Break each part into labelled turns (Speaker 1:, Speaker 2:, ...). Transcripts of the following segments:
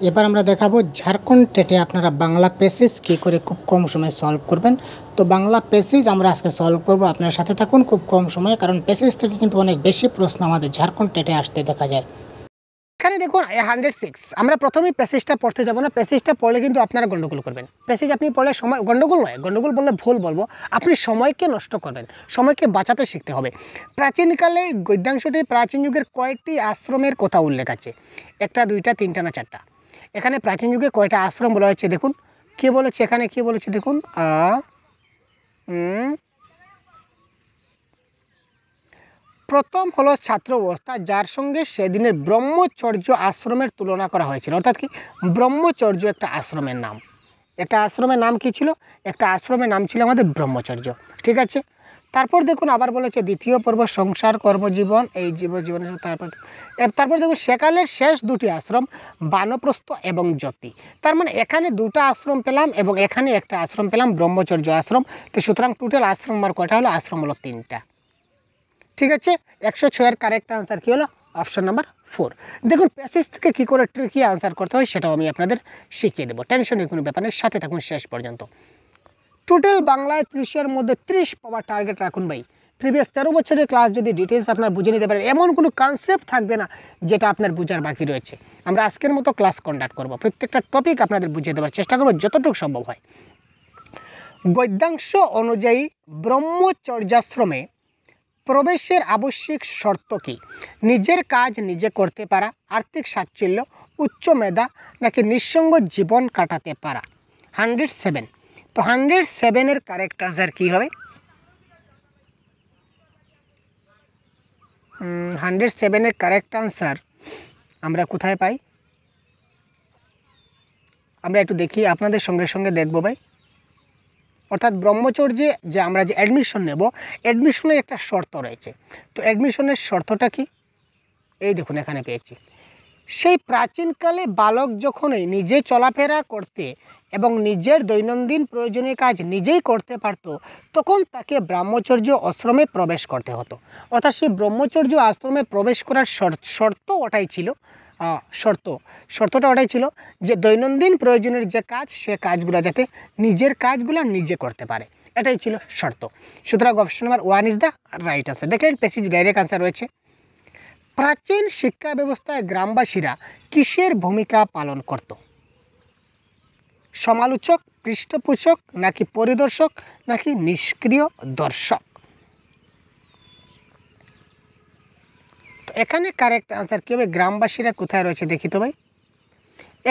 Speaker 1: এবার আমরা দেখাবো ঝাড়খণ্ড টেটে আপনারা বাংলা প্যাসেজ কী করে খুব কম সময়ে সলভ করবেন। তো বাংলা প্যাসেজ আমরা আজকে সলভ করব, আপনার সাথে থাকুন খুব কম সময়ে, কারণ প্যাসেজ থেকে কিন্তু অনেক বেশি প্রশ্ন আমাদের ঝাড়খণ্ড টেটে আসতে দেখা যায়। এখানে দেখুন 106, আমরা প্রথমেই প্যাসেজটা পড়তে যাব না। প্যাসেজটা পড়লে কিন্তু আপনারা গন্ডগোল করবেন। প্যাসেজ আপনি পড়লে সময় গন্ডগোল নয়, গন্ডগোল বললে ভুল বলবো, আপনি সময়কে নষ্ট করবেন, সময়কে বাঁচাতে শিখতে হবে। প্রাচীনকালে গদ্যাংশটি প্রাচীন যুগের কয়েকটি আশ্রমের কথা উল্লেখ আছে, একটা দুইটা তিনটা না চারটা। এখানে প্রাচীন যুগে কয়টা আশ্রম বলা হয়েছে দেখুন, কে বলেছে এখানে, কে বলেছে দেখুন, প্রথম হলো ছাত্র অবস্থা, যার সঙ্গে সেদিনের ব্রহ্মচর্য আশ্রমের তুলনা করা হয়েছিল। অর্থাৎ কি, ব্রহ্মচর্য একটা আশ্রমের নাম। একটা আশ্রমের নাম কি ছিল? একটা আশ্রমের নাম ছিল আমাদের ব্রহ্মচর্য। ঠিক আছে, তারপর দেখুন আবার বলেছে দ্বিতীয় পর্ব সংসার কর্মজীবন, এই জীবনের। তারপর দেখুন সেকালের শেষ দুটি আশ্রম বানপ্রস্থ এবং জ্যোতি। তার মানে এখানে দুটো আশ্রম পেলাম এবং এখানে একটা আশ্রম পেলাম, ব্রহ্মচর্য আশ্রম। তো সুতরাং টোটাল আশ্রম আর কয়টা হলো? আশ্রম হলো 3টা। ঠিক আছে, 106-এর কারেক্ট আনসার কী হলো? Option number 4। দেখুন প্যাসেজ থেকে কী করে ট্রিকি আনসার করতে হয় সেটাও আমি আপনাদের শিখিয়ে দেবো, টেনশনের কোনো ব্যাপার নেই, সাথে থাকুন শেষ পর্যন্ত। টোটাল বাংলায় 30-এর মধ্যে 30 পাওয়ার টার্গেট রাখুন ভাই। প্রিভিয়াস 13 বছরের ক্লাস যদি ডিটেলস আপনার বুঝে নিতে পারেন, এমন কোনো কনসেপ্ট থাকবে না যেটা আপনার বোঝার বাকি রয়েছে। আমরা আজকের মতো ক্লাস কন্ডাক্ট করব, প্রত্যেকটা টপিক আপনাদের বুঝিয়ে দেওয়ার চেষ্টা করবো যতটুকু সম্ভব হয়। গদ্যাংশ অনুযায়ী ব্রহ্মচর্যাশ্রমে প্রবেশের আবশ্যিক শর্ত কি? নিজের কাজ নিজে করতে পারা, আর্থিক স্বাচ্ছল্য, উচ্চ মেধা, নাকি নিঃসঙ্গ জীবন কাটাতে পারা? 107। তো 107-এর কারেক্ট আনসার কী হবে? 107-এর কারেক্ট আনসার আমরা কোথায় পাই? আমরা একটু দেখি, আপনাদের সঙ্গে সঙ্গে দেখবো ভাই। অর্থাৎ ব্রহ্মচর্যে যে আমরা যে অ্যাডমিশন নেব, অ্যাডমিশনের একটা শর্ত রয়েছে। তো অ্যাডমিশনের শর্তটা কি? এই দেখুন এখানে পেয়েছি। সেই প্রাচীনকালে বালক যখনই নিজে চলাফেরা করতে এবং নিজের দৈনন্দিন প্রয়োজনীয় কাজ নিজেই করতে পারত, তখন তাকে ব্রহ্মচর্য আশ্রমে প্রবেশ করতে হতো। অর্থাৎ সেই ব্রহ্মচর্য আশ্রমে প্রবেশ করার শর্ত ওটাই ছিল, শর্তটা ওটাই ছিল যে দৈনন্দিন প্রয়োজনের যে কাজ, সে কাজগুলো যাতে নিজের কাজগুলো নিজে করতে পারে, এটাই ছিল শর্ত। সুতরাং option number 1 is the right answer. দেখলেন প্যাসেজ ডাইরেক্ট আনসার রয়েছে। প্রাচীন শিক্ষা ব্যবস্থায় গ্রামবাসীরা কিসের ভূমিকা পালন করত? সমালোচক, পৃষ্ঠপোষক, নাকি পরিদর্শক, নাকি নিষ্ক্রিয় দর্শক? তো এখানে কারেক্ট আনসার কী হবে? গ্রামবাসীরা কোথায় রয়েছে দেখি তো ভাই।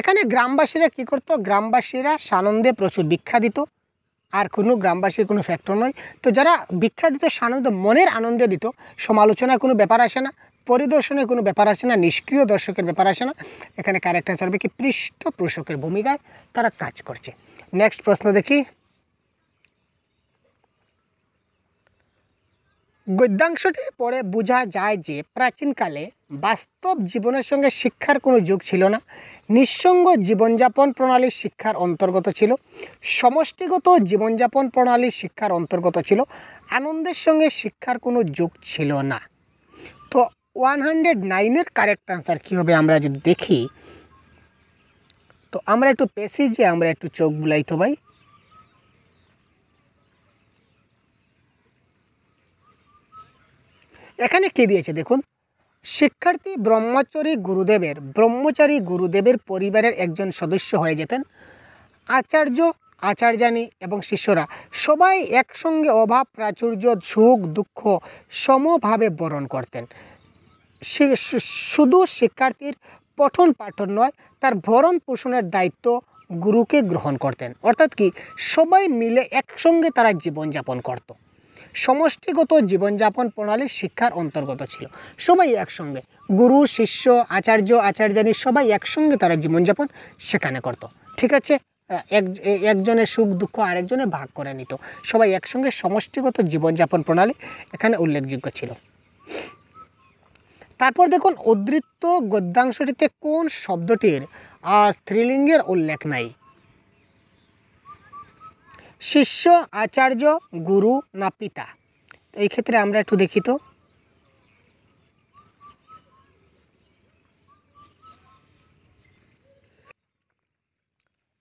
Speaker 1: এখানে গ্রামবাসীরা কী করতো? গ্রামবাসীরা সানন্দে প্রচুর ভিক্ষা দিত, আর কোনো গ্রামবাসীর কোনো ফ্যাক্টর নয়। তো যারা ভিক্ষা দিত সানন্দ, মনের আনন্দে দিত, সমালোচনায় কোনো ব্যাপার আসে না, পরিদর্শনে কোনো ব্যাপার আসে না, নিষ্ক্রিয় দর্শকের ব্যাপার আসে না। এখানে কারেক্ট আনসার হবে কি? পৃষ্ঠপোষকের ভূমিকায় তারা কাজ করছে। নেক্সট প্রশ্ন দেখি। গদ্যাংশটি পড়ে বোঝা যায় যে প্রাচীনকালে বাস্তব জীবনের সঙ্গে শিক্ষার কোনো যোগ ছিল না, নিঃসঙ্গ জীবনযাপন প্রণালী শিক্ষার অন্তর্গত ছিল, সমষ্টিগত জীবনযাপন প্রণালী শিক্ষার অন্তর্গত ছিল, আনন্দের সঙ্গে শিক্ষার কোনো যোগ ছিল না। তো 109-এর কারেক্ট আনসার কী হবে আমরা যদি দেখি, তো আমরা একটু প্যাসেজে আমরা একটু চোখ বুলাই তো ভাই। এখানে কী দিয়েছে দেখুন, শিক্ষার্থী ব্রহ্মচারী গুরুদেবের পরিবারের একজন সদস্য হয়ে যেতেন। আচার্য, আচার্যানী এবং শিষ্যরা সবাই একসঙ্গে অভাব প্রাচুর্য সুখ দুঃখ সমভাবে বরণ করতেন। শুধু শিক্ষার্থীর পঠন পাঠন নয়, তার ভরণ পোষণের দায়িত্ব গুরুকে গ্রহণ করতেন। অর্থাৎ কি, সবাই মিলে একসঙ্গে তারা জীবনযাপন করত। সমষ্টিগত জীবনযাপন প্রণালী শিক্ষার অন্তর্গত ছিল। সবাই একসঙ্গে, গুরু শিষ্য আচার্য আচার্যানী সবাই একসঙ্গে তারা জীবনযাপন সেখানে করত। ঠিক আছে, একজনের সুখ দুঃখ আরেকজনে ভাগ করে নিত, সবাই একসঙ্গে সমষ্টিগত জীবনযাপন প্রণালী এখানে উল্লেখযোগ্য ছিল। তারপর দেখুন উদ্ধৃত গদ্যাংশটিতে কোন শব্দটির স্ত্রীলিঙ্গের উল্লেখ নাই? শিষ্য, আচার্য, গুরু না পিতা? তো এই ক্ষেত্রে আমরা একটু দেখি তো।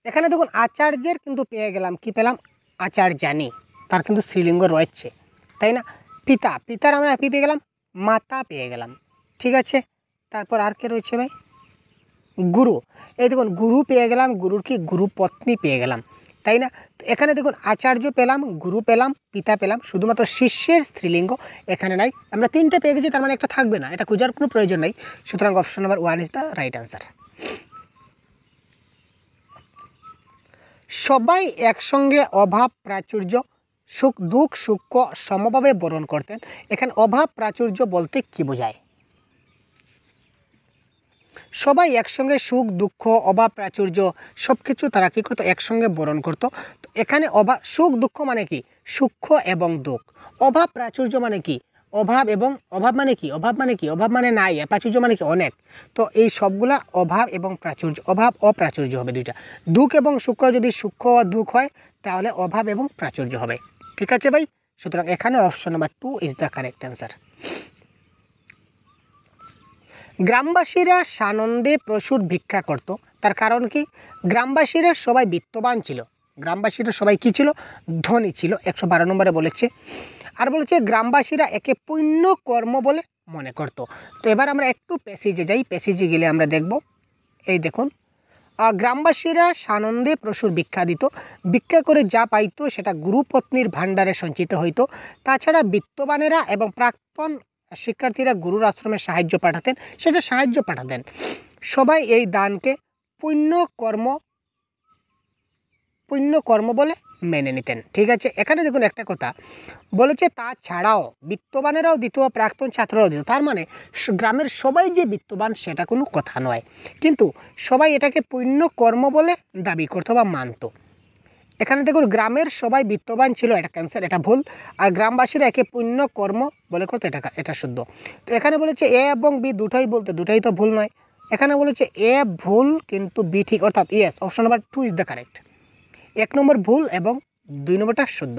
Speaker 1: এখানে দেখুন আচার্যের কিন্তু পেয়ে গেলাম, কি পেলাম? আচার্যানি, তার কিন্তু স্ত্রীলিঙ্গ রয়েছে, তাই না? পিতা, পিতার আমরা কি পেয়ে গেলাম? মাতা পেয়ে গেলাম, ঠিক আছে। তারপর আর কে রয়েছে ভাই? গুরু। এই দেখুন গুরু পেয়ে গেলাম, গুরুর কি? গুরু পত্নী পেয়ে গেলাম, তাই না? তো এখানে দেখুন আচার্য পেলাম, গুরু পেলাম, পিতা পেলাম, শুধুমাত্র শিষ্যের স্ত্রীলিঙ্গ এখানে নাই। আমরা 3টে পেয়ে গেছি, তার মানে একটা থাকবে না, এটা খোঁজার কোনো প্রয়োজন নেই। সুতরাং option number 1 is the right answer. সবাই একসঙ্গে অভাব প্রাচুর্য সুখ দুঃখ সুখ সমভাবে বরণ করতেন। এখানে অভাব প্রাচুর্য বলতে কি বোঝায়? সবাই একসঙ্গে সুখ দুঃখ অভাব প্রাচুর্য সব কিছু তারা কী করতো? একসঙ্গে বরণ করতো। তো এখানে অভাব সুখ দুঃখ মানে কি? সুখ এবং দুঃখ। অভাব প্রাচুর্য মানে কি? অভাব এবং অভাব মানে কি? অভাব মানে কি? অভাব মানে নাই, প্রাচুর্য মানে কি? অনেক। তো এই সবগুলা অভাব এবং প্রাচুর্য, অভাব অপ্রাচুর্য হবে দুইটা। দুঃখ এবং সুখ, যদি সুখ ও দুঃখ হয় তাহলে অভাব এবং প্রাচুর্য হবে, ঠিক আছে ভাই? সুতরাং এখানে option number 2 is the correct answer. গ্রামবাসীরা সানন্দে প্রচুর ভিক্ষা করত, তার কারণ কি? গ্রামবাসীরা সবাই বিত্তবান ছিল, গ্রামবাসীরা সবাই কি ছিল? ধনী ছিল, 112 নম্বরে বলেছে। আর বলেছে গ্রামবাসীরা একে পুণ্য কর্ম বলে মনে করত। তো এবার আমরা একটু প্যাসেজে যাই, প্যাসেজে গেলে আমরা দেখব, এই দেখুন, গ্রামবাসীরা সানন্দে প্রচুর ভিক্ষা দিত, ভিক্ষা করে যা পাইতো সেটা গুরুপত্নীর ভাণ্ডারে সঞ্চিত হইতো। তাছাড়া বিত্তবানেরা এবং প্রাক্তন শিক্ষার্থীরা গুরুর আশ্রমে সাহায্য পাঠাতেন, সেটা সাহায্য পাঠাতেন। সবাই এই দানকে পুণ্য কর্ম বলে মেনে নিতেন, ঠিক আছে। এখানে দেখুন একটা কথা বলেছে, তাছাড়াও বিত্তবানেরাও দিত, প্রাক্তন ছাত্ররাও দিত। তার মানে গ্রামের সবাই যে বিত্তবান সেটা কোনো কথা নয়, কিন্তু সবাই এটাকে পুণ্য কর্ম বলে দাবি করতো বা মানত। এখানে দেখুন গ্রামের সবাই বিত্তবান ছিল, এটা ক্যান্সার, এটা ভুল। আর গ্রামবাসীরা একে পুণ্য কর্ম বলে করতো, এটা শুদ্ধ। তো এখানে বলেছে এ এবং বি দুটোই বলতে, দুটোই তো ভুল নয়। এখানে বলেছে এ ভুল কিন্তু বি ঠিক, অর্থাৎ yes, option number 2 is the correct. 1 নম্বর ভুল এবং 2 নম্বরটা শুদ্ধ।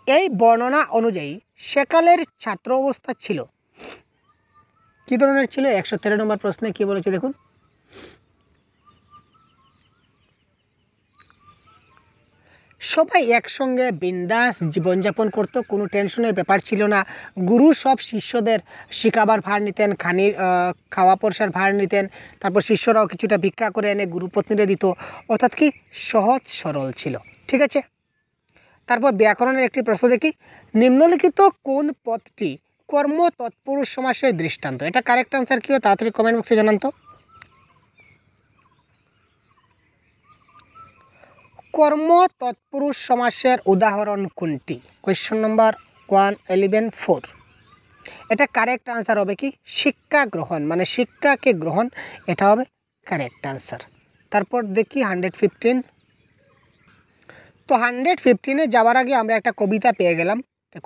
Speaker 1: এই বর্ণনা অনুযায়ী সেকালের ছাত্র অবস্থা ছিল কি ধরনের ছিল? 113 নম্বর প্রশ্নে কি বলেছে দেখুন, সবাই একসঙ্গে বিন্দাস জীবনযাপন করত, কোনো টেনশনের ব্যাপার ছিল না। গুরু সব শিষ্যদের শিখাবার ভার নিতেন, খাওয়া পরসার ভার নিতেন। তারপর শিষ্যরাও কিছুটা ভিক্ষা করে এনে গুরুপত্নীরে দিত, অর্থাৎ কি সহজ সরল ছিল, ঠিক আছে। তারপর ব্যাকরণের একটি প্রশ্ন দেখি, নিম্নলিখিত কোন পদটি কর্ম তৎপুরুষ সমাসের দৃষ্টান্ত? এটা কারেক্ট আনসার কি? তাড়াতাড়ি কমেন্ট বক্সে জানান তো। কর্ম তৎপুরুষ সমাসের উদাহরণ কোনটি? কোয়েশ্চন নম্বর 111-4। এটা কারেক্ট আনসার হবে কি? শিক্ষা গ্রহণ, মানে শিক্ষাকে গ্রহণ, এটা হবে কারেক্ট আনসার। তারপর দেখি 115। তো 115-এ যাওয়ার আগে আমরা একটা কবিতা পেয়ে গেলাম,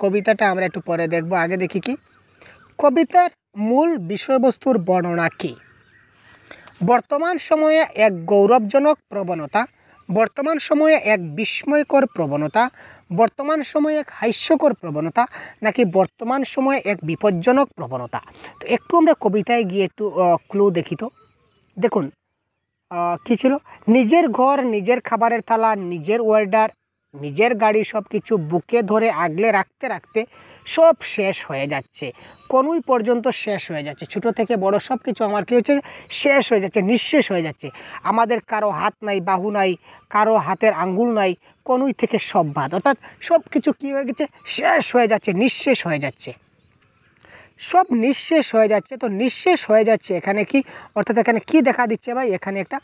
Speaker 1: কবিতাটা আমরা একটু পরে দেখব। আগে দেখি কি কবিতার মূল বিষয়বস্তুর বর্ণনা কি? বর্তমান সময়ে এক গৌরবজনক প্রবণতা, বর্তমান সময়ে এক বিস্ময়কর প্রবণতা, বর্তমান সময়ে এক হাস্যকর প্রবণতা, নাকি বর্তমান সময়ে এক বিপজ্জনক প্রবণতা? তো একটু আমরা কবিতায় গিয়ে একটু ক্লু দেখি। তো দেখুন কী ছিল, নিজের ঘর, নিজের খাবারের থালা, নিজের ওয়ার্ডার, নিজের গাড়ি, সব কিছু বুকে ধরে আগলে রাখতে রাখতে সব শেষ হয়ে যাচ্ছে, কোনোই পর্যন্ত শেষ হয়ে যাচ্ছে। ছোটো থেকে বড় সব কিছু আমার কী হচ্ছে? শেষ হয়ে যাচ্ছে, নিঃশেষ হয়ে যাচ্ছে। আমাদের কারো হাত নাই, বাহু নাই, কারো হাতের আঙ্গুল নাই, কোনোই থেকে সব বাদ, অর্থাৎ সব কিছু কী হয়ে গেছে? শেষ হয়ে যাচ্ছে, নিঃশেষ হয়ে যাচ্ছে, সব নিঃশেষ হয়ে যাচ্ছে। তো নিঃশেষ হয়ে যাচ্ছে এখানে কি, অর্থাৎ এখানে কি দেখা দিচ্ছে ভাই? এখানে একটা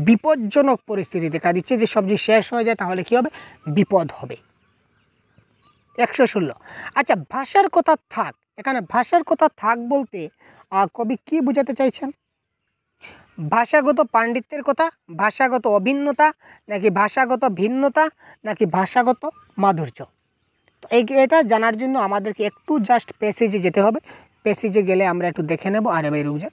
Speaker 1: বিপজ্জনক পরিস্থিতি দেখা দিচ্ছে, যে সব যদি শেষ হয়ে যায় তাহলে কি হবে? বিপদ হবে। 116। আচ্ছা, ভাষার কথা থাক, এখানে ভাষার কথা থাক বলতে কবি কি বোঝাতে চাইছেন? ভাষাগত পাণ্ডিত্যের কথা, ভাষাগত অভিন্নতা, নাকি ভাষাগত ভিন্নতা, নাকি ভাষাগত মাধুর্য? তো এটা জানার জন্য আমাদেরকে একটু জাস্ট প্যাসেজে যেতে হবে। প্যাসেজে গেলে আমরা একটু দেখে নেব। আরে ভাই রুক যা,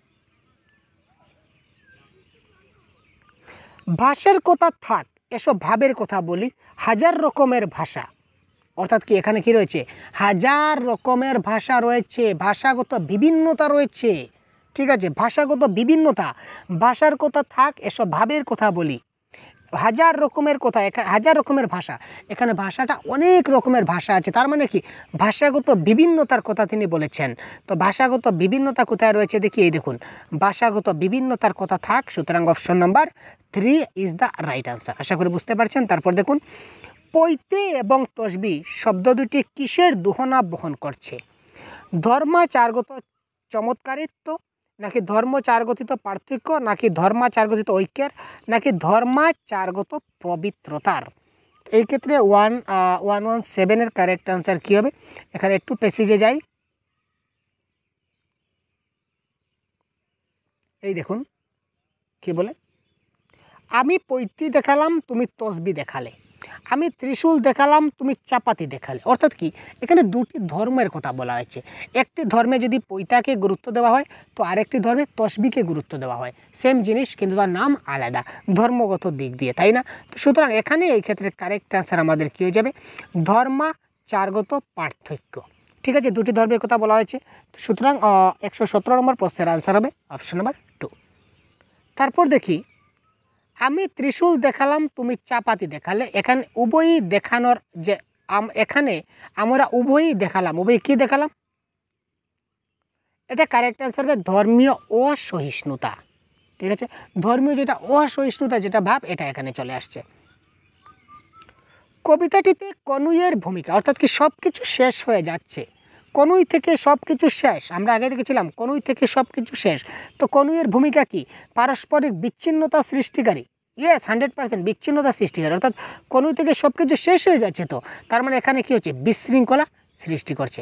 Speaker 1: ভাষার কথা থাক, এসব ভাবের কথা বলি, হাজার রকমের ভাষা, অর্থাৎ কি এখানে কি রয়েছে? হাজার রকমের ভাষা রয়েছে, ভাষাগত বিভিন্নতা রয়েছে, ঠিক আছে। ভাষাগত বিভিন্নতা, ভাষার কথা থাক, এসব ভাবের কথা বলি। হাজার রকমের কথা, হাজার রকমের ভাষা, এখানে ভাষাটা অনেক রকমের ভাষা আছে, তার মানে কি ভাষাগত বিভিন্নতার কথা তিনি বলেছেন। তো ভাষাগত বিভিন্নতা কোথায় রয়েছে দেখি, এই দেখুন ভাষাগত বিভিন্নতার কথা থাক, সুতরাং option number 3 is the right answer. আশা করি বুঝতে পারছেন। তারপর দেখুন, পৈতে এবং তসবি শব্দ দুটি কিসের দোহনা বহন করছে? ধর্মাচারগত চমৎকারিত্ব, নাকি ধর্মচারগতিত পার্থক্য, নাকি ধর্মাচারগতিত ঐক্যের, নাকি ধর্মাচারগত পবিত্রতার? এই ক্ষেত্রে 117-এর কারেক্ট আনসার কী হবে? এখানে একটু প্যাসেজে যাই, এই দেখুন কি বলে, আমি পৈতি দেখালাম তুমি তসবি দেখালে, আমি ত্রিশূল দেখালাম তুমি চাপাতি দেখালে। অর্থাৎ কি, এখানে দুটি ধর্মের কথা বলা হয়েছে। একটি ধর্মে যদি পৈতাকে গুরুত্ব দেওয়া হয়, তো আরেকটি ধর্মে তসবিকে গুরুত্ব দেওয়া হয়। সেম জিনিস কিন্তু তার নাম আলাদা ধর্মগত দিক দিয়ে, তাই না? তো সুতরাং এখানে এই ক্ষেত্রে কারেক্ট আনসার আমাদের কী হয়ে যাবে? ধর্মাচারগত পার্থক্য। ঠিক আছে, দুটি ধর্মের কথা বলা হয়েছে, সুতরাং 117 নম্বর প্রশ্নের আনসার হবে অপশন নাম্বার 2। তারপর দেখি, আমি ত্রিশূল দেখালাম তুমি চাপাতি দেখালে, এখানে উভয়ই দেখানোর যে এখানে আমরা উভয়ই দেখালাম, উভয়ই কী দেখালাম? এটা কারেক্ট অ্যান্সার হবে ধর্মীয় অসহিষ্ণুতা। ঠিক আছে, ধর্মীয় যেটা অসহিষ্ণুতা যেটা ভাব, এটা এখানে চলে আসছে। কবিতাটিতে কনুইয়ের ভূমিকা, অর্থাৎ কি সব কিছু শেষ হয়ে যাচ্ছে, কনুই থেকে সব কিছু শেষ, আমরা আগে দেখেছিলাম কনুই থেকে সব কিছু শেষ। তো কনুইয়ের ভূমিকা কি? পারস্পরিক বিচ্ছিন্নতা সৃষ্টিকারী। ইয়েস, 100% বিচ্ছিন্নতা সৃষ্টিকারী, অর্থাৎ কনুই থেকে সব কিছু শেষ হয়ে যাচ্ছে, তো তার মানে এখানে কি হচ্ছে? বিশৃঙ্খলা সৃষ্টি করছে।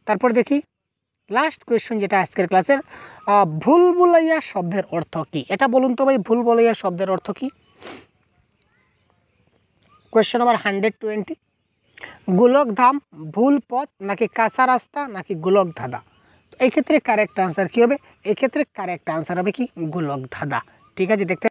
Speaker 1: তারপর দেখি লাস্ট কোয়েশ্চন যেটা আজকের ক্লাসের, ভুলভুলাইয়া শব্দের অর্থ কী? এটা বলুন তো ভাই, ভুলভুলাইয়া শব্দের অর্থ কী? কোয়েশ্চন নাম্বার 120, গোলকধাম, ভুল পথ, নাকি কাঁচা রাস্তা, নাকি গোলক ধাঁধা? এই ক্ষেত্রে কারেক্ট আনসার কী হবে? এই ক্ষেত্রে কারেক্ট আনসার হবে কি? গোলক ধাঁধা। ঠিক আছে, দেখতে